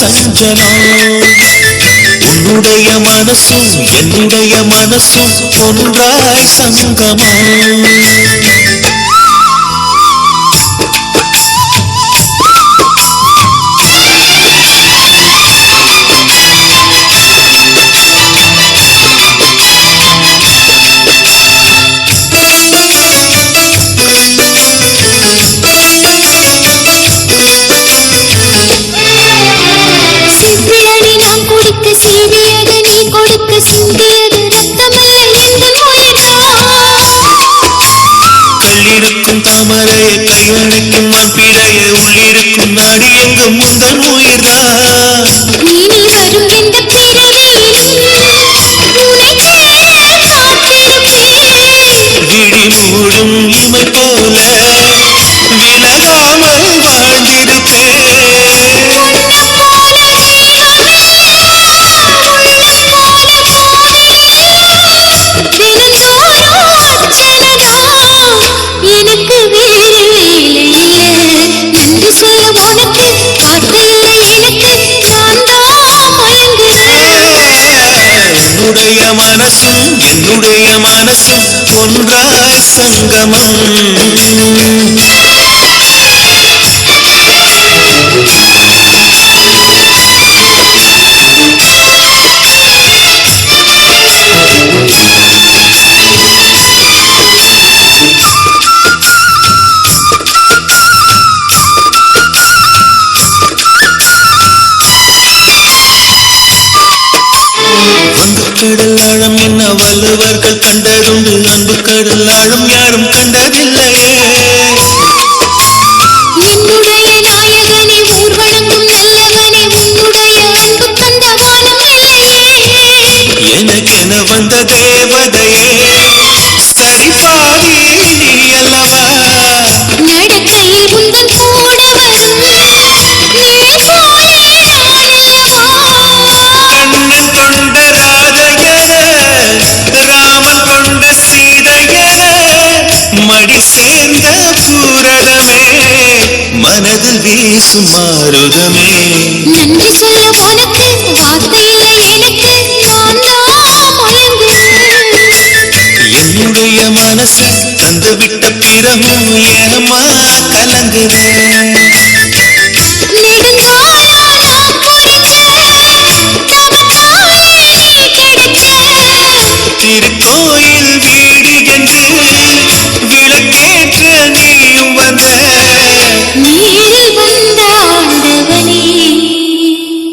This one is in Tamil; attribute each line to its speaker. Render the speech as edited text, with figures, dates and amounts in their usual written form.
Speaker 1: சஞ்சலம் உன்னுடைய மனசும் என்னுடைய மனசும் ஒன்றாய் சங்கமம் கல்லிருக்கும் தாமரையை கையணைக்கும் மாப்பிளையை உள்ளிருக்கும் நாடி எங்கும் முந்தன் உயிர்தான்
Speaker 2: நீ வரும் இந்த
Speaker 1: விழி மூடும் இமை போல விலகாமல் வாழ்ந்திருப்பேன் என்னுடைய மனசும் என்னுடைய மனசும் ஒன்றாய் சங்கமம் கடல் ஆழம் என்ன வள்ளுவர்கள் கண்டதுண்டு அன்பு கடல் ஆழம் யாரும் கண்டதில்லையே
Speaker 2: என்னுடைய நாயகனே ஊர்வலங்கும் நல்லவனே உன்னுடைய அன்பு தந்த வானம் இல்லையே
Speaker 1: எனக்கென வந்த தேவதையே சரிபாதி நீ அல்லவா
Speaker 2: நடக்கையில் உந்தன் கூட வரும்
Speaker 1: கண்ணன் கொண்ட ராமன் கொண்ட சீதையன மடி சேர்ந்த பூரணமே மனதில் வீசும் மாருதமே
Speaker 2: நன்றி சொல்ல உனக்கு வார்த்தை இல்லை எனக்கு நான்
Speaker 1: என்னுடைய மனசு தந்து விட்ட பிறகும் ஏமா கலங்குறேன்